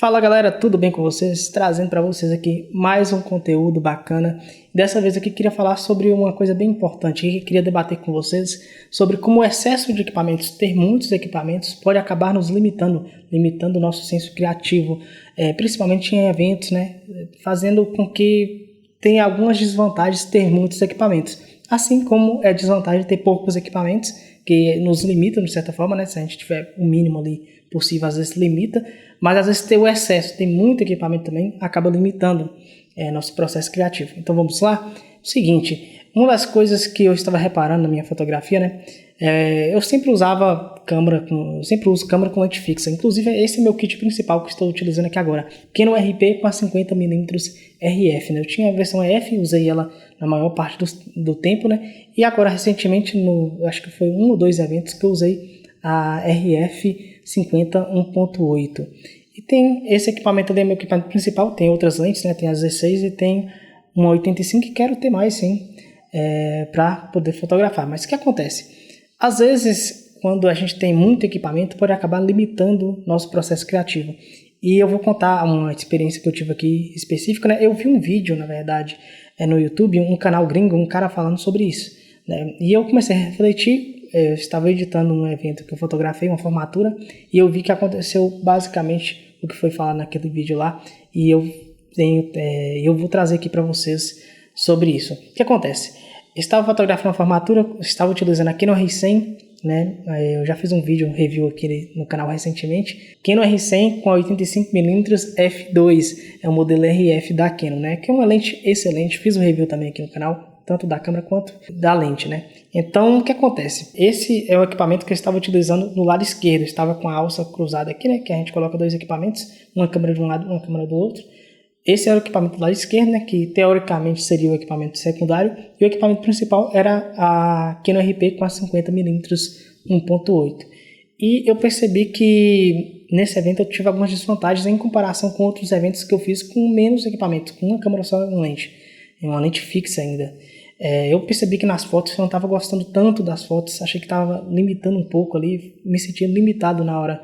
Fala galera, tudo bem com vocês? Trazendo para vocês aqui mais um conteúdo bacana. Dessa vez aqui queria falar sobre uma coisa bem importante que queria debater com vocês sobre como o excesso de equipamentos, ter muitos equipamentos, pode acabar nos limitando o nosso senso criativo, principalmente em eventos, né? Fazendo com que tenha algumas desvantagens ter muitos equipamentos, assim como é desvantagem ter poucos equipamentos, que nos limita de certa forma, né? Se a gente tiver o mínimo ali possível, às vezes limita, mas às vezes ter o excesso, ter muito equipamento também, acaba limitando nosso processo criativo. Então vamos lá? O seguinte, uma das coisas que eu estava reparando na minha fotografia, né? Eu sempre uso câmera com lente fixa. Inclusive esse é meu kit principal que estou utilizando aqui agora, Canon RP com a 50mm RF, né? Eu tinha a versão EF, usei ela na maior parte do tempo, né? E agora recentemente, acho que foi um ou dois eventos que eu usei a RF 50 1.8. E tem esse equipamento ali, é meu equipamento principal, tem outras lentes, né? Tem a 16 e tem uma 85 que quero ter mais, sim, para poder fotografar. Mas o que acontece? Às vezes, quando a gente tem muito equipamento, pode acabar limitando nosso processo criativo. E eu vou contar uma experiência que eu tive aqui específica, né? Eu vi um vídeo, na verdade, no YouTube, um canal gringo, um cara falando sobre isso, né? E eu comecei a refletir. Eu estava editando um evento que eu fotografei, uma formatura, e eu vi que aconteceu basicamente o que foi falado naquele vídeo lá, e eu vou trazer aqui para vocês sobre isso. O que acontece? Estava fotografando uma formatura, estava utilizando a Canon R100, né? Eu já fiz um review aqui no canal recentemente. Canon R100 com a 85mm f2, é o modelo RF da Canon, né? Que é uma lente excelente, fiz um review também aqui no canal, tanto da câmera quanto da lente, né? Então, o que acontece? Esse é o equipamento que eu estava utilizando no lado esquerdo. Eu estava com a alça cruzada aqui, né? Que a gente coloca dois equipamentos, uma câmera de um lado, uma câmera do outro. Esse é o equipamento do lado esquerdo, né? Que teoricamente seria o equipamento secundário. E o equipamento principal era a Canon RP com a 50mm 1.8. E eu percebi que nesse evento eu tive algumas desvantagens em comparação com outros eventos que eu fiz com menos equipamento, com uma câmera só e uma lente fixa ainda. Eu percebi que nas fotos eu não estava gostando tanto das fotos, achei que estava limitando um pouco ali, me sentia limitado na hora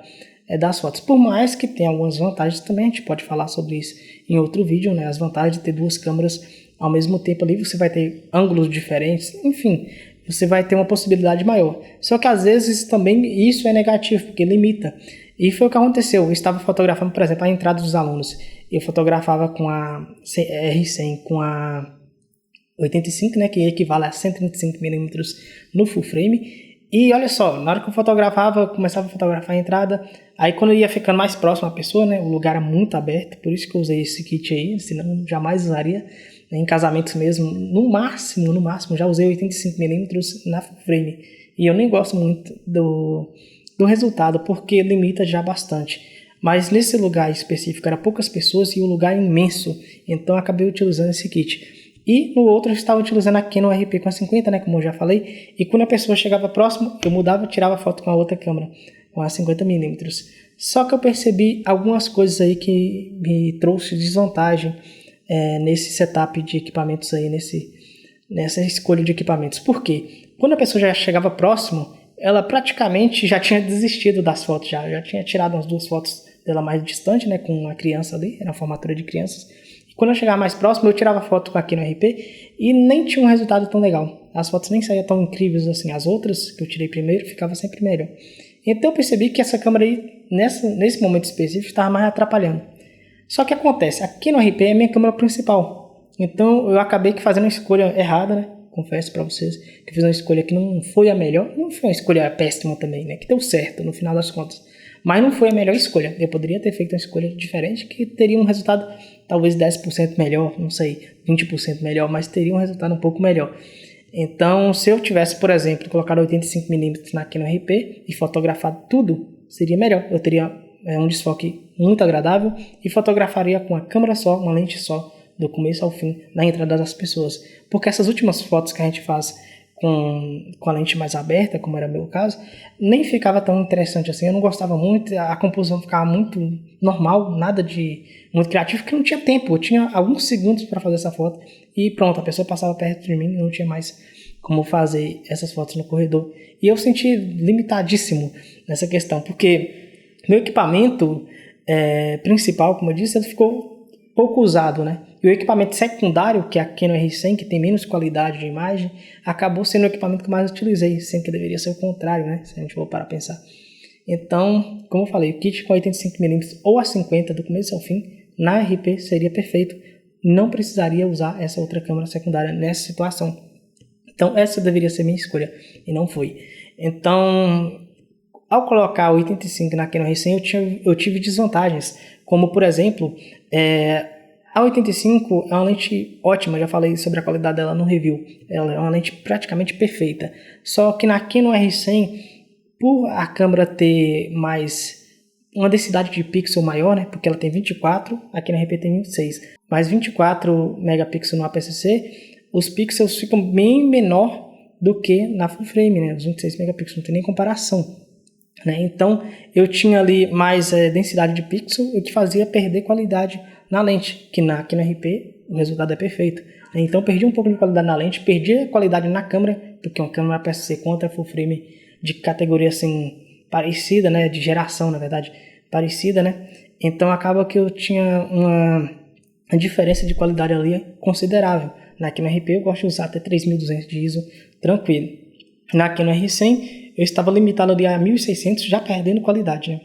das fotos. Por mais que tenha algumas vantagens também, a gente pode falar sobre isso em outro vídeo, né? As vantagens de ter duas câmeras ao mesmo tempo ali, você vai ter ângulos diferentes, enfim, você vai ter uma possibilidade maior. Só que às vezes também isso é negativo, porque limita. E foi o que aconteceu, eu estava fotografando, por exemplo, a entrada dos alunos. Eu fotografava com a R100, com a 85, né, que equivale a 125mm no full frame. E olha só, na hora que eu começava a fotografar a entrada, aí quando eu ia ficando mais próximo à pessoa, né, o lugar era muito aberto, por isso que eu usei esse kit aí, senão jamais usaria, né, em casamentos mesmo, no máximo, já usei 85mm na full frame. E eu nem gosto muito do resultado, porque limita já bastante. Mas nesse lugar específico era poucas pessoas e o lugar é imenso, então eu acabei utilizando esse kit. E no outro eu estava utilizando a Canon RP com a 50, né, como eu já falei, e quando a pessoa chegava próximo, eu mudava e tirava foto com a outra câmera, com a 50mm. Só que eu percebi algumas coisas aí que me trouxe desvantagem nesse setup de equipamentos aí, nessa escolha de equipamentos. Por quê? Quando a pessoa já chegava próximo, ela praticamente já tinha desistido das fotos, já tinha tirado umas duas fotos dela mais distante, né, com a criança ali, era uma formatura de crianças. Quando eu chegava mais próximo, eu tirava foto com a Canon RP e nem tinha um resultado tão legal. As fotos nem saíam tão incríveis assim. As outras que eu tirei primeiro ficava sempre melhor. Então eu percebi que essa câmera aí, nesse momento específico, estava mais atrapalhando. Só que acontece, a Canon RP é minha câmera principal. Então eu acabei fazendo uma escolha errada, né? Confesso para vocês que eu fiz uma escolha que não foi a melhor. Não foi uma escolha péssima também, né? Que deu certo no final das contas. Mas não foi a melhor escolha. Eu poderia ter feito uma escolha diferente que teria um resultado talvez 10% melhor, não sei, 20% melhor, mas teria um resultado um pouco melhor. Então, se eu tivesse, por exemplo, colocado 85mm na Canon RP e fotografado tudo, seria melhor. Eu teria um desfoque muito agradável e fotografaria com a câmera só, uma lente só, do começo ao fim, na entrada das pessoas. Porque essas últimas fotos que a gente faz com a lente mais aberta, como era o meu caso, nem ficava tão interessante assim. Eu não gostava muito, a composição ficava muito normal, nada de muito criativo, porque não tinha tempo. Eu tinha alguns segundos para fazer essa foto e pronto, a pessoa passava perto de mim e não tinha mais como fazer essas fotos no corredor. E eu senti limitadíssimo nessa questão, porque meu equipamento principal, como eu disse, ele ficou pouco usado, né? E o equipamento secundário, que é a Canon R100, que tem menos qualidade de imagem, acabou sendo o equipamento que eu mais utilizei, sendo que deveria ser o contrário, né? Se a gente for parar a pensar. Então, como eu falei, o kit com 85mm ou a 50 do começo ao fim, na RP seria perfeito. Não precisaria usar essa outra câmera secundária nessa situação. Então, essa deveria ser minha escolha, e não foi. Então, ao colocar o 85 na Canon R100, eu tive desvantagens, como, por exemplo, a 85 é uma lente ótima, já falei sobre a qualidade dela no review. Ela é uma lente praticamente perfeita. Só que na Canon R100, por a câmera ter uma densidade de pixel maior, né, porque ela tem 24, aqui na RP tem 26, mais 24 megapixels no APS-C, os pixels ficam bem menor do que na full frame, né, os 26 megapixels, não tem nem comparação. Né? Então, eu tinha ali mais densidade de pixel, o que fazia perder qualidade na lente, que aqui na RP o resultado é perfeito. Então, perdi um pouco de qualidade na lente, perdi a qualidade na câmera, porque uma câmera APS-C contra full frame de categoria assim parecida, né, de geração, na verdade, parecida, né? Então acaba que eu tinha uma diferença de qualidade ali considerável. Na Canon RP eu gosto de usar até 3200 de ISO tranquilo. Na Canon R100 eu estava limitado ali a 1600, já perdendo qualidade, né?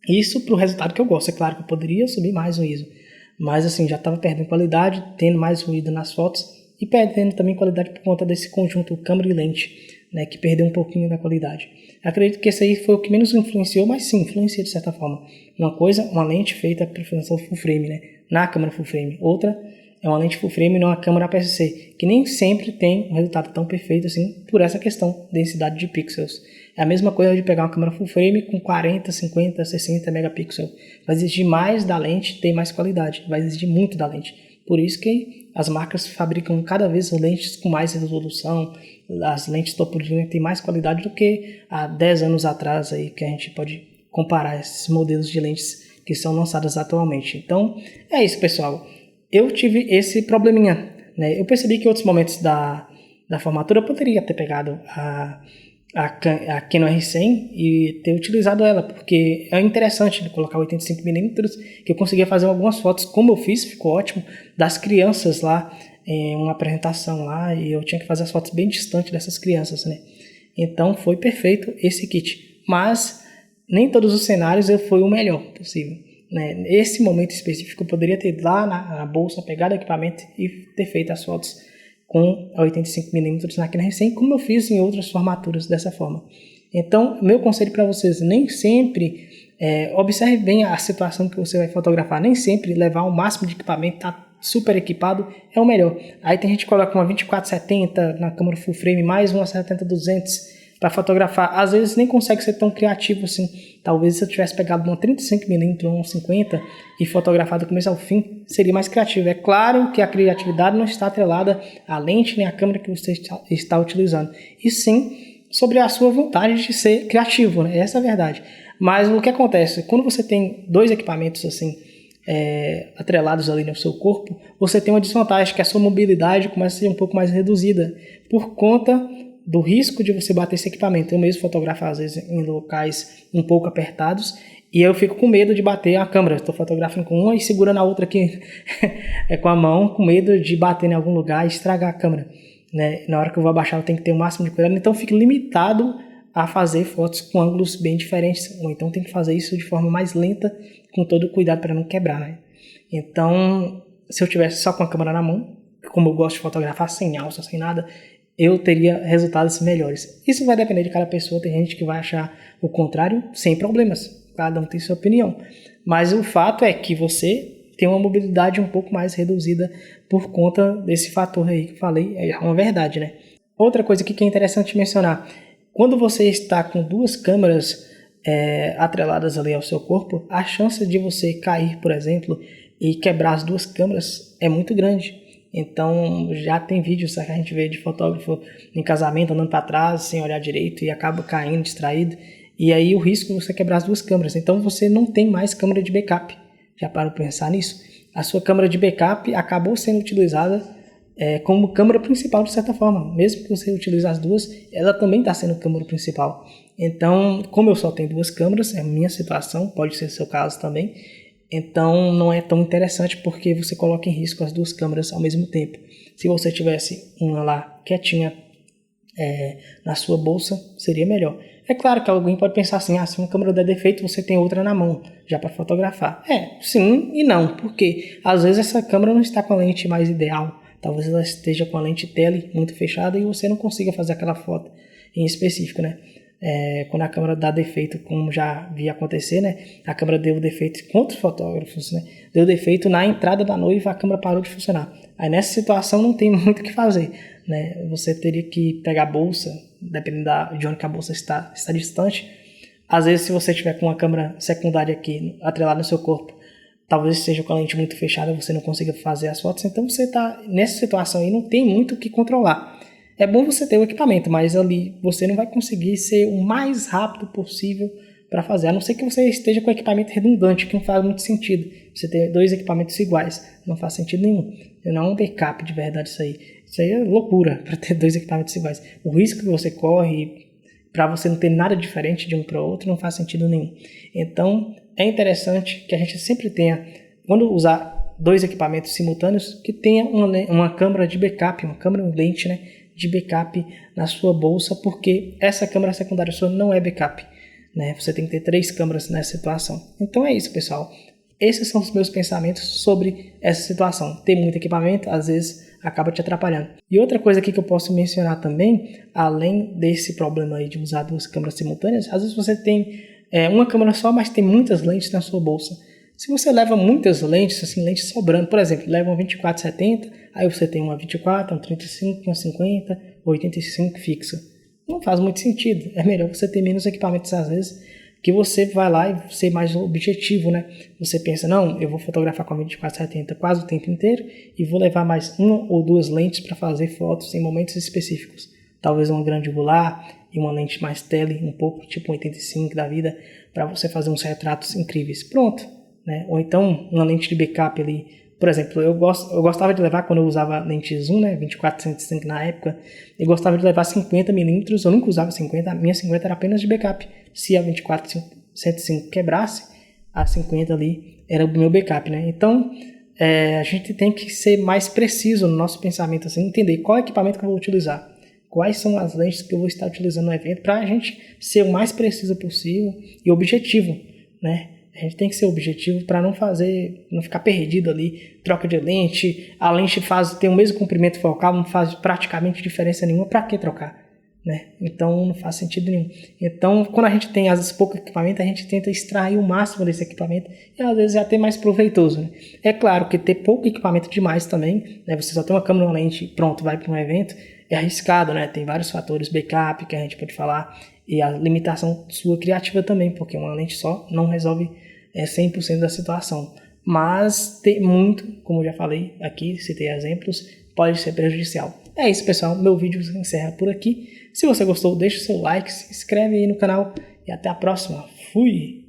Isso para o resultado que eu gosto. É claro que eu poderia subir mais o ISO, mas assim, já estava perdendo qualidade, tendo mais ruído nas fotos e perdendo também qualidade por conta desse conjunto câmera e lente, né, que perdeu um pouquinho da qualidade. Acredito que esse aí foi o que menos influenciou, mas sim, influencia de certa forma. Uma lente feita para função full frame, né, na câmera full frame. Outra é uma lente full frame numa câmera APS-C, que nem sempre tem um resultado tão perfeito assim, por essa questão, densidade de pixels. É a mesma coisa de pegar uma câmera full frame com 40, 50, 60 megapixels. Vai exigir mais da lente, tem mais qualidade, vai exigir muito da lente. Por isso que as marcas fabricam cada vez lentes com mais resolução, as lentes topo de linha têm mais qualidade do que há 10 anos atrás, aí, que a gente pode comparar esses modelos de lentes que são lançadas atualmente. Então, é isso, pessoal. Eu tive esse probleminha, né? Eu percebi que em outros momentos da formatura eu poderia ter pegado a Canon R100 e ter utilizado ela, porque é interessante de colocar 85mm, que eu conseguia fazer algumas fotos, como eu fiz, ficou ótimo, das crianças lá, em uma apresentação lá, e eu tinha que fazer as fotos bem distante dessas crianças, né? Então foi perfeito esse kit, mas nem todos os cenários foi o melhor possível, né? Nesse momento específico eu poderia ter ido lá na bolsa, pegado o equipamento e ter feito as fotos com 85mm na Canon R100, como eu fiz em outras formaturas dessa forma. Então, meu conselho para vocês, nem sempre, observe bem a situação que você vai fotografar, nem sempre levar o máximo de equipamento, tá super equipado, é o melhor. Aí tem gente que coloca uma 2470 na câmera full frame, mais uma 70-200 para fotografar, às vezes nem consegue ser tão criativo assim. Talvez se eu tivesse pegado uma 35mm ou uma 50 e fotografado do começo ao fim, seria mais criativo. É claro que a criatividade não está atrelada à lente nem à câmera que você está utilizando, e sim sobre a sua vontade de ser criativo, né? Essa é a verdade. Mas o que acontece? Quando você tem dois equipamentos assim, atrelados ali no seu corpo, você tem uma desvantagem, que a sua mobilidade começa a ser um pouco mais reduzida, por conta do risco de você bater esse equipamento. Eu mesmo fotografo às vezes em locais um pouco apertados e eu fico com medo de bater a câmera. Estou fotografando com uma e segurando a outra aqui com a mão, com medo de bater em algum lugar e estragar a câmera, né? Na hora que eu vou abaixar eu tenho que ter o máximo de cuidado, então eu fico limitado a fazer fotos com ângulos bem diferentes, ou então tem que fazer isso de forma mais lenta, com todo o cuidado para não quebrar, né? Então, se eu tivesse só com a câmera na mão, como eu gosto de fotografar sem alça, sem nada, eu teria resultados melhores. Isso vai depender de cada pessoa, tem gente que vai achar o contrário, sem problemas, cada um tem sua opinião. Mas o fato é que você tem uma mobilidade um pouco mais reduzida por conta desse fator aí que eu falei, é uma verdade, né? Outra coisa que é interessante mencionar, quando você está com duas câmeras atreladas ali ao seu corpo, a chance de você cair, por exemplo, e quebrar as duas câmeras é muito grande. Então já tem vídeos que a gente vê de fotógrafo em casamento andando para trás sem olhar direito e acaba caindo distraído, e aí o risco é você quebrar as duas câmeras. Então você não tem mais câmera de backup. Já parou para pensar nisso? A sua câmera de backup acabou sendo utilizada como câmera principal de certa forma. Mesmo que você utilize as duas, ela também está sendo câmera principal. Então, como eu só tenho duas câmeras, é a minha situação, pode ser o seu caso também, então não é tão interessante porque você coloca em risco as duas câmeras ao mesmo tempo. Se você tivesse uma lá quietinha na sua bolsa, seria melhor. É claro que alguém pode pensar assim, se uma câmera der defeito, você tem outra na mão, já para fotografar. Sim e não, porque às vezes essa câmera não está com a lente mais ideal, talvez ela esteja com a lente tele muito fechada e você não consiga fazer aquela foto em específico, né? Quando a câmera dá defeito, como já vi acontecer, né? A câmera deu defeito com outros fotógrafos, né? Deu defeito na entrada da noiva, a câmera parou de funcionar. Aí nessa situação não tem muito o que fazer, né? Você teria que pegar a bolsa, dependendo de onde que a bolsa está distante. Às vezes, se você tiver com uma câmera secundária aqui atrelada no seu corpo, talvez seja com a lente muito fechada, você não consiga fazer as fotos. Então você está nessa situação aí, não tem muito o que controlar. É bom você ter o equipamento, mas ali você não vai conseguir ser o mais rápido possível para fazer, a não ser que você esteja com equipamento redundante, que não faz muito sentido. Você ter dois equipamentos iguais, não faz sentido nenhum. Não é um backup de verdade isso aí. Isso aí é loucura para ter dois equipamentos iguais. O risco que você corre para você não ter nada diferente de um para o outro não faz sentido nenhum. Então é interessante que a gente sempre tenha, quando usar dois equipamentos simultâneos, que tenha uma câmera de backup, uma câmera lente, né, de backup na sua bolsa, porque essa câmera secundária sua não é backup, né? Você tem que ter 3 câmeras nessa situação. Então é isso, pessoal. Esses são os meus pensamentos sobre essa situação. Ter muito equipamento, às vezes, acaba te atrapalhando. E outra coisa aqui que eu posso mencionar também, além desse problema aí de usar 2 câmeras simultâneas, às vezes você tem uma câmera só, mas tem muitas lentes na sua bolsa. Se você leva muitas lentes, assim, lentes sobrando, por exemplo, leva uma 24-70, aí você tem uma 24, uma 35, uma 50, 85 fixa. Não faz muito sentido. É melhor você ter menos equipamentos às vezes, que você vai lá e ser mais objetivo, né? Você pensa, não, eu vou fotografar com a 24-70 quase o tempo inteiro e vou levar mais 1 ou 2 lentes para fazer fotos em momentos específicos. Talvez uma grande angular e uma lente mais tele, um pouco tipo 85 da vida, para você fazer uns retratos incríveis. Pronto, né? Ou então uma lente de backup ali. Por exemplo, eu gostava de levar, quando eu usava lente zoom, né, 24-105 na época, eu gostava de levar 50mm, eu nunca usava 50, a minha 50 era apenas de backup. Se a 24-105 quebrasse, a 50 ali era o meu backup, né? Então, a gente tem que ser mais preciso no nosso pensamento, assim, entender qual equipamento que eu vou utilizar, quais são as lentes que eu vou estar utilizando no evento, para a gente ser o mais preciso possível e objetivo, né? A gente tem que ser objetivo para não ficar perdido ali, troca de lente, a lente tem o mesmo comprimento focal, não faz praticamente diferença nenhuma, para que trocar, né? Então não faz sentido nenhum. Então, quando a gente tem às vezes pouco equipamento, a gente tenta extrair o máximo desse equipamento e às vezes é até mais proveitoso, né? É claro que ter pouco equipamento demais também, né? Você só tem uma câmera, uma lente, pronto, vai para um evento, é arriscado, né? Tem vários fatores, backup que a gente pode falar, e a limitação sua criativa também, porque uma lente só não resolve 100% da situação. Mas ter muito, como eu já falei aqui, citei exemplos, pode ser prejudicial. É isso, pessoal. Meu vídeo se encerra por aqui. Se você gostou, deixa o seu like, se inscreve aí no canal e até a próxima. Fui!